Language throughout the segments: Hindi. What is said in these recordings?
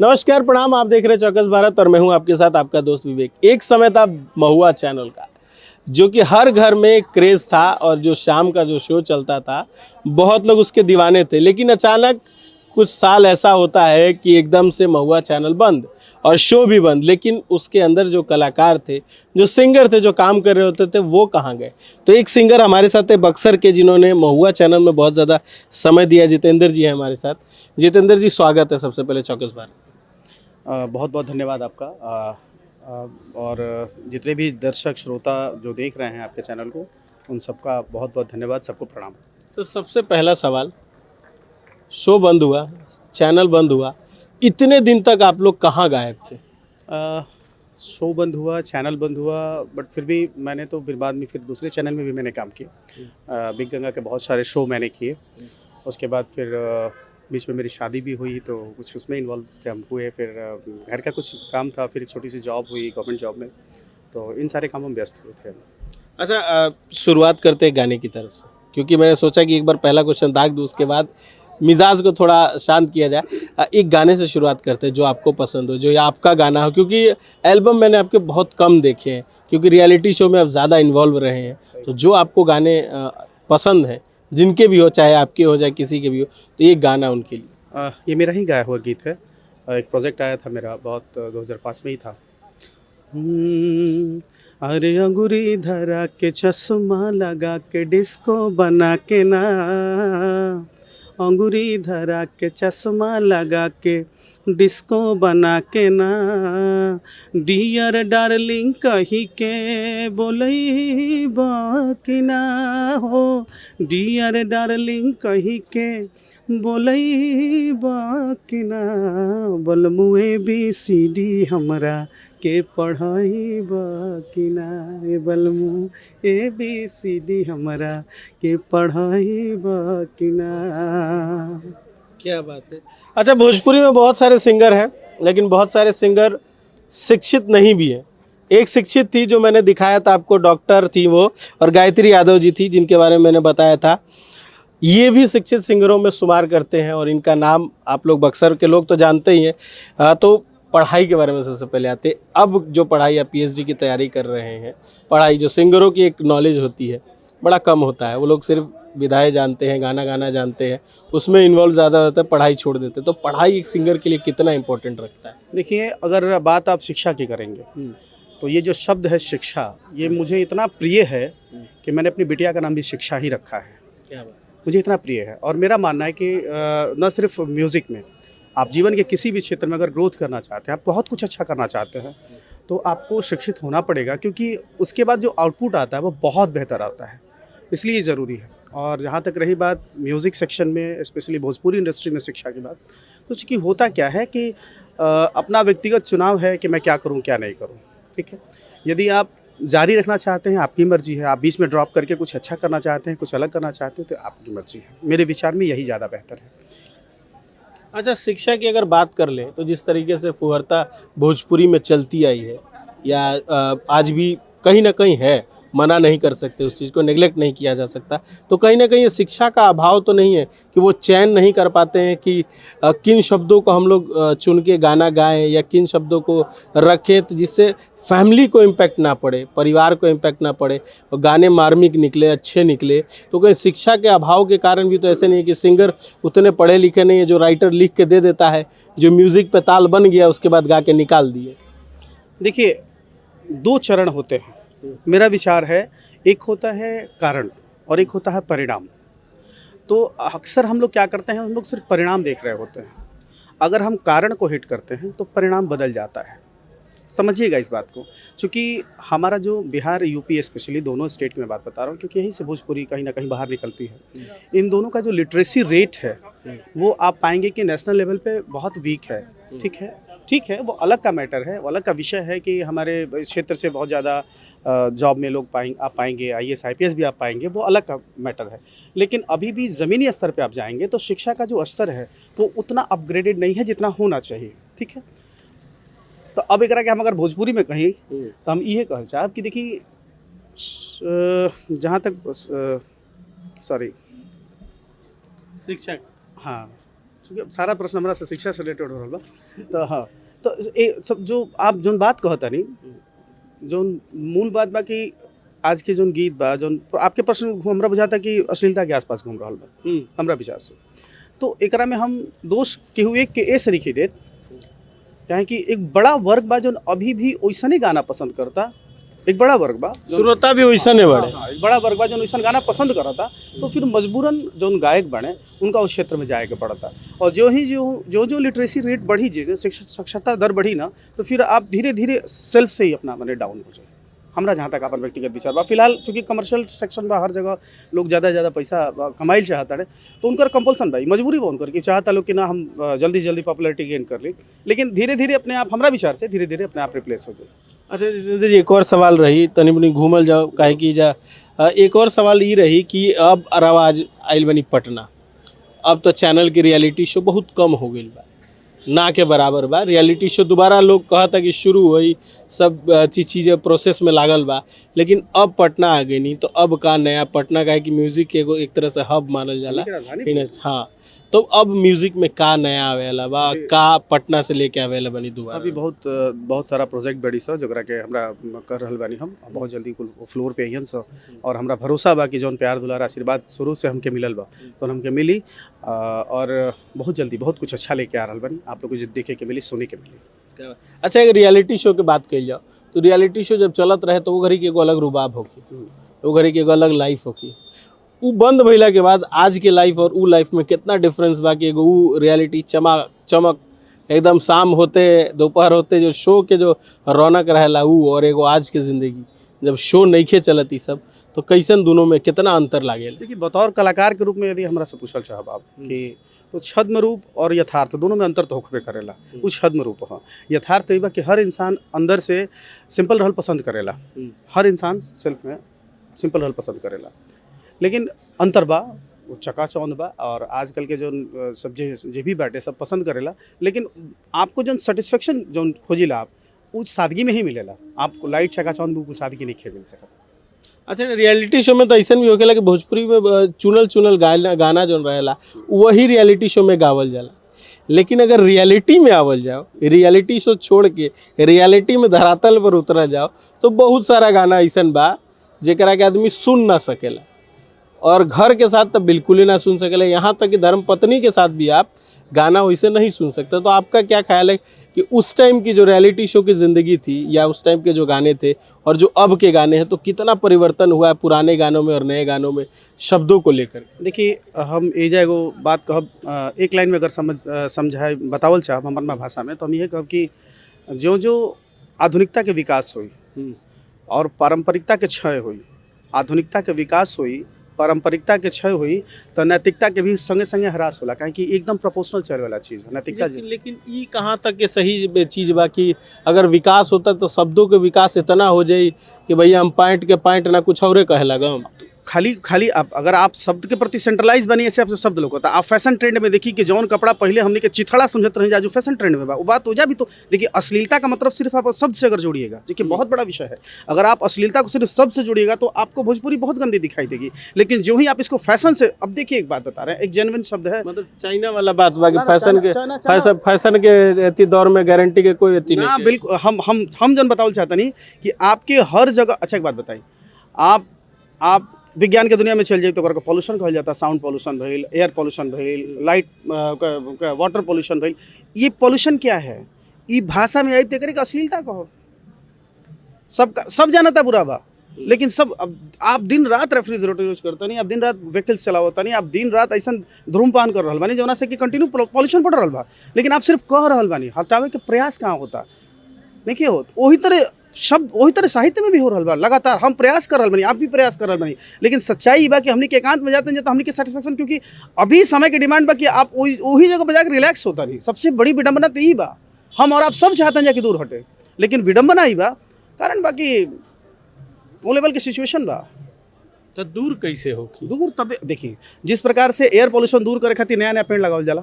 नमस्कार, प्रणाम। आप देख रहे हैं चौकस भारत और मैं हूं आपके साथ आपका दोस्त विवेक। एक समय था महुआ चैनल का, जो कि हर घर में एक क्रेज था और जो शाम का जो शो चलता था, बहुत लोग उसके दीवाने थे। लेकिन अचानक कुछ साल ऐसा होता है कि एकदम से महुआ चैनल बंद और शो भी बंद। लेकिन उसके अंदर जो कलाकार थे, जो सिंगर थे, जो काम कर रहे होते थे, वो कहाँ गए? तो एक सिंगर हमारे साथ है बक्सर के, जिन्होंने महुआ चैनल में बहुत ज़्यादा समय दिया। जितेंद्र जी हैं हमारे साथ। जितेंद्र जी, स्वागत है सबसे पहले चौकस भारत। बहुत बहुत धन्यवाद आपका। और जितने भी दर्शक श्रोता जो देख रहे हैं आपके चैनल को, उन सबका बहुत बहुत धन्यवाद, सबको प्रणाम। तो सबसे पहला सवाल, शो बंद हुआ, चैनल बंद हुआ, इतने दिन तक आप लोग कहाँ गायब थे? अ, शो बंद हुआ, चैनल बंद हुआ, बट फिर भी मैंने तो फिर बाद में फिर दूसरे चैनल में भी मैंने काम किया। बिग गंगा के बहुत सारे शो मैंने किए। उसके बाद फिर बीच में मेरी शादी भी हुई, तो कुछ उसमें इन्वॉल्व थे हम हुए। फिर घर का कुछ काम था, फिर एक छोटी सी जॉब हुई गवर्नमेंट जॉब में। तो इन सारे कामों में व्यस्त हुए थे हम। अच्छा, शुरुआत करते हैं गाने की तरफ से, क्योंकि मैंने सोचा कि एक बार पहला क्वेश्चन दाग दूं, उसके बाद मिजाज को थोड़ा शांत किया जाए। एक गाने से शुरुआत करते हैं जो आपको पसंद हो, जो या आपका गाना हो, क्योंकि एल्बम मैंने आपके बहुत कम देखे हैं, क्योंकि रियलिटी शो में आप ज़्यादा इन्वॉल्व रहे हैं। तो जो आपको गाने पसंद हैं, जिनके भी हो, चाहे आपके हो चाहे किसी के भी हो, तो ये गाना उनके लिए। ये मेरा ही गाया हुआ गीत है। एक प्रोजेक्ट आया था मेरा, बहुत 2005 में ही था। अरे अंगूरी धरा के चश्मा लगा के डिस्को बना के ना, अंगूरी धरा के चश्मा लगा के डिस्को बना के ना, डियर डार्लिंग कही के बोलई बाकी ना हो, डियर डार्लिंग कही के बोलई बाकी ना, बलमुए बी सी डी हमरा के पढ़ाई बाकी ना, ए बलमु ए बी सी डी हमरा के पढ़ाई बाकी ना। क्या बात है। अच्छा, भोजपुरी में बहुत सारे सिंगर हैं, लेकिन बहुत सारे सिंगर शिक्षित नहीं भी हैं। एक शिक्षित थी जो मैंने दिखाया था आपको, डॉक्टर थी वो, और गायत्री यादव जी थी, जिनके बारे में मैंने बताया था। ये भी शिक्षित सिंगरों में शुमार करते हैं और इनका नाम आप लोग बक्सर के लोग तो जानते ही हैं। तो पढ़ाई के बारे में सबसे पहले आते हैं। अब जो पढ़ाई, आप पीएचडी की तैयारी कर रहे हैं, पढ़ाई जो सिंगरों की एक नॉलेज होती है, बड़ा कम होता है। वो लोग सिर्फ विधाएं जानते हैं, गाना गाना जानते हैं, उसमें इन्वॉल्व ज़्यादा होता है, पढ़ाई छोड़ देते हैं। तो पढ़ाई एक सिंगर के लिए कितना इंपॉर्टेंट रखता है? देखिए, अगर बात आप शिक्षा की करेंगे, तो ये जो शब्द है शिक्षा, ये मुझे इतना प्रिय है कि मैंने अपनी बिटिया का नाम भी शिक्षा ही रखा है। क्या बात। मुझे इतना प्रिय है, और मेरा मानना है कि न सिर्फ म्यूज़िक में, आप जीवन के किसी भी क्षेत्र में अगर ग्रोथ करना चाहते हैं, आप बहुत कुछ अच्छा करना चाहते हैं, तो आपको शिक्षित होना पड़ेगा, क्योंकि उसके बाद जो आउटपुट आता है वो बहुत बेहतर आता है। इसलिए ये ज़रूरी है। और जहाँ तक रही बात म्यूज़िक सेक्शन में, स्पेशली भोजपुरी इंडस्ट्री में शिक्षा की बात, तो चूँकि होता क्या है कि अपना व्यक्तिगत चुनाव है कि मैं क्या करूँ, क्या नहीं करूँ, ठीक है? यदि आप जारी रखना चाहते हैं, आपकी मर्ज़ी है। आप बीच में ड्रॉप करके कुछ अच्छा करना चाहते हैं, कुछ अलग करना चाहते हैं, तो आपकी मर्ज़ी है। मेरे विचार में यही ज़्यादा बेहतर है। अच्छा, शिक्षा की अगर बात कर लें, तो जिस तरीके से फुहरता भोजपुरी में चलती आई है, या आज भी कहीं ना कहीं है, मना नहीं कर सकते, उस चीज़ को नेग्लेक्ट नहीं किया जा सकता। तो कहीं ना कहीं ये शिक्षा का अभाव तो नहीं है कि वो चयन नहीं कर पाते हैं कि किन शब्दों को हम लोग चुन के गाना गाएं, या किन शब्दों को रखें, तो जिससे फैमिली को इम्पैक्ट ना पड़े, परिवार को इम्पैक्ट ना पड़े, और गाने मार्मिक निकले, अच्छे निकले। तो कहीं शिक्षा के अभाव के कारण भी तो ऐसे नहीं है कि सिंगर उतने पढ़े लिखे नहीं है, जो राइटर लिख के दे देता है, जो म्यूज़िक पे ताल बन गया, उसके बाद गा के निकाल दिए। देखिए, 2 चरण होते हैं। मेरा विचार है, एक होता है कारण और एक होता है परिणाम। तो अक्सर हम लोग क्या करते हैं, हम लोग सिर्फ परिणाम देख रहे होते हैं। अगर हम कारण को हिट करते हैं, तो परिणाम बदल जाता है। समझिएगा इस बात को, चूँकि हमारा जो बिहार, यूपी स्पेशली दोनों स्टेट की मैं बात बता रहा हूँ, क्योंकि यहीं से भोजपुरी कहीं न कहीं बाहर निकलती है। इन दोनों का जो लिटरेसी रेट है, वो आप पाएँगे कि नेशनल लेवल पे बहुत वीक है, ठीक है? ठीक है, वो अलग का मैटर है, वो अलग का विषय है कि हमारे इस क्षेत्र से बहुत ज़्यादा जॉब में लोग आप पाएँगे, आईएएस, आईपीएस भी आप पाएँगे, वो अलग का मैटर है। लेकिन अभी भी ज़मीनी स्तर पे आप जाएँगे, तो शिक्षा का जो स्तर है, वो उतना अपग्रेडेड नहीं है जितना होना चाहिए, ठीक है? तो अब एकरा के हम अगर भोजपुरी में कहीं, तो हम इहे कहल चाहब कि देखिए, जहाँ तक सॉरी, शिक्षा। हाँ, चूँकि सारा प्रश्न हमरा से शिक्षा से रिलेटेड हो रहल बा, तो हाँ, तो ए सब जो आप जोन बात कहतानी, जोन मूल बात बा कि आज के जोन गीत बा, जोन आपके प्रश्न हमरा बुझाता कि अश्लीलता के आसपास घूम रहल बा, हमरा विचार से। तो एकरा में हम दोष केहू एक के ए से नइखे देत, काहे कि एक बड़ा वर्ग बा जोन अभी भी ओइसने गाना पसंद करता, एक बड़ा वर्ग बा जोन- श्रोता भी वैसा नहीं बढ़े। हाँ, एक बड़ा वर्ग बा जोन ओइसन गाना पसंद करता, तो फिर मजबूरन जोन गायक बने उनका उस क्षेत्र में जाए के पड़ता। और जो लिटरेसी रेट बढ़ी, जो साक्षरता दर बढ़ी ना, तो फिर आप धीरे धीरे सेल्फ से ही अपना मने डाउन हो जाए। हमरा जहाँ तक अपन व्यक्तिगत विचार बा, फिलहाल चूँकि कमर्शियल सेक्शन बा, हर जगह लोग ज़्यादा से ज़्यादा पैसा कमाइल चाहता है, तो उनकर कंपल्सन बा, मजबूरी बा उनकर कि चाहता लोग कि ना हम जल्दी से जल्दी पॉपुलैरिटी गेन कर ली, लेकिन धीरे धीरे अपने आप, हमरा विचार से धीरे धीरे अपने आप रिप्लेस हो जाए। अच्छा जितेंद्र जी, एक और सवाल रही, तनी मनी घूमल जाओ काहे की जा। एक और सवाल ये रही कि अब आवाज आइल बनी पटना, अब तो चैनल की रियलिटी शो बहुत कम हो गई बा, ना के बराबर बा। रियलिटी शो दोबारा लोग कहता कि शुरू हुई, सब चीज़ें प्रोसेस में लागल बा, लेकिन अब पटना आ गई नहीं, तो अब का नया पटना का है कि म्यूजिक के एगो एक तरह से हब मानल जाला। हाँ, तो अब म्यूजिक में का नया आवेला बा, का पटना से लेके आवेला बनी दोबारा? अभी बहुत सारा प्रोजेक्ट बड़ी सर जोकरा के हमरा कर रहल बानी हम, बहुत जल्दी कुल फ्लोर पे अइहन सर, और हमरा भरोसा बा कि जौन प्यार दुलार आशीर्वाद शुरू से हमके मिलल बा, तो हमके मिली, और बहुत जल्दी बहुत कुछ अच्छा लेके आ रहल बानी, आप लोग को जो देखे के मिली, सुने के मिली। अच्छा, अगर रियलिटी शो के बात कही जाओ, तो रियलिटी शो जब चलत रहे तो वो घड़ी के एगो अलग रुबाब होगी, वो घड़ी के एगो अलग लाइफ होगी। उ बंद भइला के बाद आज के लाइफ और उ लाइफ में कितना डिफरेंस बा कि एगो उ रियलिटी चमक एकदम शाम होते दोपहर होते जो शो के जो रौनक रहेला उ, और एगो आज के ज़िंदगी जब शो नइखे चलत ई सब, तो कैसन दोनों में कितना अंतर लागेल? देखिए, बतौर कलाकार के रूप में यदि हमरा से पूछल चाहब आप कि तो छद्म रूप और यथार्थ दोनों में अंतर तो होबे करेला। उ छद्म रूप ह, यथार्थ ई बा कि हर इंसान अंदर से सिंपल रहल पसंद करेला, हर इंसान सेल्फ में सिंपल रहल पसंद करेला, लेकिन अंतर बा, वो चकाचौंध बा, और आजकल के जो सब जे भी बाटे सब पसंद करेला, लेकिन आपको जो सेटिस्फेक्शन जो खोजिला आप, उ सादगी में ही मिलेला। आपको लाइट चकाचौंध में सादगी नहीं मिल सकता। अच्छा, रियलिटी शो में तो ऐसा भी होखेला कि भोजपुरी में चुनल गाना जो रहेला वही रियलिटी शो में गावल जाला, लेकिन अगर रियलिटी में आवल जाओ, रियलिटी शो छोड़ के रियलिटी में धरातल पर उतरा जाओ, तो बहुत सारा गाना ऐसन बा जेकरा के आदमी सुन ना सकेला, और घर के साथ तो बिल्कुल ही ना सुन सकेला, यहाँ तक कि धर्म पत्नी के साथ भी आप गाना वैसे नहीं सुन सकते। तो आपका क्या ख्याल है कि उस टाइम की जो रियलिटी शो की ज़िंदगी थी या उस टाइम के जो गाने थे और जो अब के गाने हैं, तो कितना परिवर्तन हुआ है पुराने गानों में और नए गानों में शब्दों को लेकर? देखिए, हम एजा एगो बात कहब, एक लाइन में अगर समझाए बतावल चाहब हमर भाषा में, तो हम ये कहब कि जो आधुनिकता के विकास हुई और पारंपरिकता के क्षय हुई, आधुनिकता के विकास हुई, पारंपरिकता के क्षय हुई, तो नैतिकता के भी संगे संगे ह्रास होला, काहे कि एकदम प्रोपोर्शनल चले वाला चीज़ है नैतिकता। लेकिन ई कहाँ तक के सही चीज़ बा कि अगर विकास होता तो शब्दों के विकास इतना हो जाई कि भैया हम पैंट ना कुछ और कहे लगम। खाली आप अगर आप शब्द के प्रति सेंट्रलाइज बनी, ऐसे आपसे शब्द लोग होता। आप फैशन ट्रेंड में देखिए कि जौन कपड़ा पहले हमने के चिथड़ा समझते रहे, जो फैशन ट्रेंड में बा, वो बात हो जा भी। तो देखिए, अश्लीलता का मतलब सिर्फ आप शब्द से अगर जोड़िएगा, देखिए बहुत बड़ा विषय है, अगर आप अश्लीलता को सिर्फ शब्द से जोड़िएगा तो आपको भोजपुरी बहुत गंदी दिखाई देगी, लेकिन जो ही आप इसको फैशन से, अब देखिए एक बात बता रहे हैं, एक जेन्युइन शब्द है, मतलब चाइना वाला बात बा कि फैशन के दौर में गारंटी के कोई अति नहीं। बिल्कुल, हम जन बतावल चाहता नहीं कि आपके हर जगह। अच्छा, एक बात बताइए, आप विज्ञान के दुनिया में चल जाए तो ओकरा पॉल्यूशन कहल जाता, साउंड पॉल्यूशन भइल, एयर पॉल्यूशन भइल, लाइट वाटर पॉल्यूशन भइल। ये पॉल्यूशन क्या है? ये भाषा में आई तो करे अश्लीलता कहो, सब जानता बुरा बा, लेकिन सब आप दिन रात रेफ्रिजरेटर यूज करता नहीं, आप दिन रात व्हीकल्स चलावता नहीं, आप दिन रात ऐसा धूम्रपान कर रहल बानी जौना से कि कंटिन्यू पॉल्यूशन बढ़ रहल बा, लेकिन आप सिर्फ कह रहल बानी, हटावे के प्रयास कहाँ होता? नहीं होत। वही तरह साहित्य में भी हो रहा बा, लगातार हम प्रयास कर रहा बनी, आप भी प्रयास कर रहा बनी, लेकिन सच्चाई बा कि हमने के एकांत में जाते हैं तो हमने के सेटिस्फेक्शन, क्योंकि अभी समय की डिमांड बा कि आप वही जगह पर जाकर रिलैक्स होता नहीं। सबसे बड़ी विडंबना तो यही बा, हम और आप सब चाहते हैं जाके दूर हटे, लेकिन विडंबना ही बा, कारण बाकी वो लेवल की सिचुएशन बा। तो दूर कैसे होगी? दूर तब देखिए, जिस प्रकार से एयर पोल्यूशन दूर करे खातिर नया नया पेड़ लगावल जाला,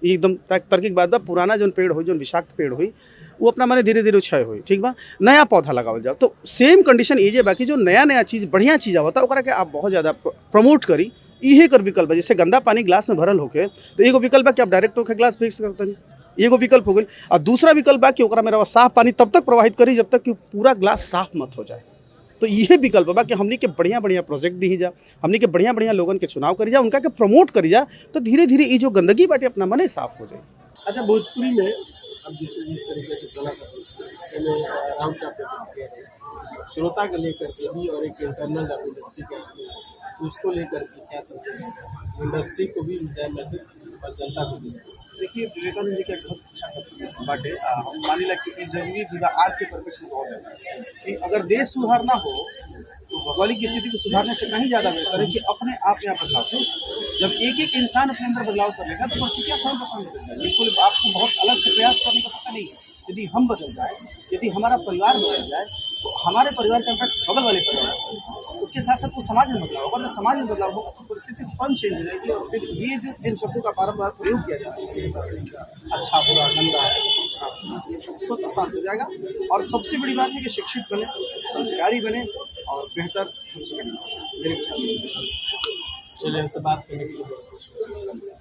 ये एकदम तार्किक बात बा। पुराना जो पेड़ हुई, जो विषाक्त पेड़ हुई, वो अपना माने धीरे धीरे क्षय हुई, ठीक बा। नया पौधा लगावल जाओ, तो सेम कंडीशन इजे बाकी जो नया नया चीज़ बढ़िया चीज़ आवता ओकरा के आप बहुत ज़्यादा प्रमोट करी। इहे कर विकल्प है। जैसे गंदा पानी ग्लास में भरल होके तो एगो विकल्प बा कि आप डायरेक्ट होके ग्लास फेंक सकते नहीं, एगो विकल्प हो गई। और दूसरा विकल्प बा कि ओकरा में रवा साफ पानी तब तक प्रवाहित करी जब तक कि पूरा ग्लास साफ मत हो जाए। तो यह विकल्प बा कि हमनी के बढ़िया बढ़िया प्रोजेक्ट दी जा, हमनी के बढ़िया बढ़िया लोगन के चुनाव करी जा, उनका के प्रमोट करी जा, तो धीरे धीरे ये जो गंदगी बाटे अपना मने साफ हो जाए। अच्छा, भोजपुरी में अब जिस तरीके से चला था पहले आराम से आपने बात किया था, श्रोता को लेकर के भी और एक इंटरनल इंडस्ट्री का उसको लेकर के क्या समझे इंडस्ट्री को भी मैसेज और जनता को भी। देखिए, विवेकानंद जी का एक बहुत अच्छा बाटे मान ला कि ये जरूरी भी बा आज के परिप्रेक्ष्य में बहुत है कि अगर देश सुधारना हो तो भौगोलिक स्थिति को सुधारने से कहीं ज़्यादा बेहतर है कि अपने आप यहाँ बदलाव करो। जब एक एक इंसान अपने अंदर बदलाव कर लेगा तो परिस्थितियाँ स्वयं को समझ बदल जाएगी। बिल्कुल आपको बहुत अलग से प्रयास करने की आवश्यकता नहीं है। यदि हम बदल जाए, यदि हमारा परिवार बदल जाए, तो हमारे परिवार का इम्पैक्ट बगल वाले परिवार पर, उसके साथ साथ वो समाज में बदलाव होगा। जब समाज में बदलाव होगा तो परिस्थिति स्वयं चेंज हो जाएगी। और फिर ये जो इन शब्दों का बार बार प्रयोग किया जाता है, अच्छा बुरा गंदा अच्छा, ये सब स्वतः शांत हो जाएगा। और सबसे बड़ी बात है कि शिक्षित बने, संस्कारी बने और बेहतर भविष्य बने। मेरे विचार में चलिए, हमसे बात करने के लिए बहुत बहुत शुक्रिया।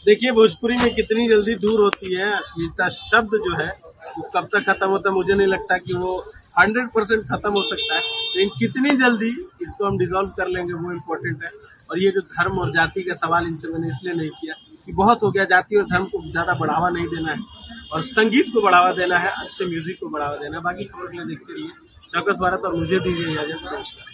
देखिए, भोजपुरी में कितनी जल्दी दूर होती है अश्लीलता शब्द जो है, वो कब तक खत्म होता है मुझे नहीं लगता कि वो 100% खत्म हो सकता है, लेकिन कितनी जल्दी इसको हम डिसॉल्व कर लेंगे वो इम्पोर्टेंट है। और ये जो धर्म और जाति का सवाल इनसे मैंने इसलिए नहीं किया कि बहुत हो गया, जाति और धर्म को ज़्यादा बढ़ावा नहीं देना है और संगीत को बढ़ावा देना है, अच्छे म्यूजिक को बढ़ावा देना है। बाकी खबर के लिए देखते रहिए चौकस भारत और मुझे दीजिए इजाजत। नमस्कार।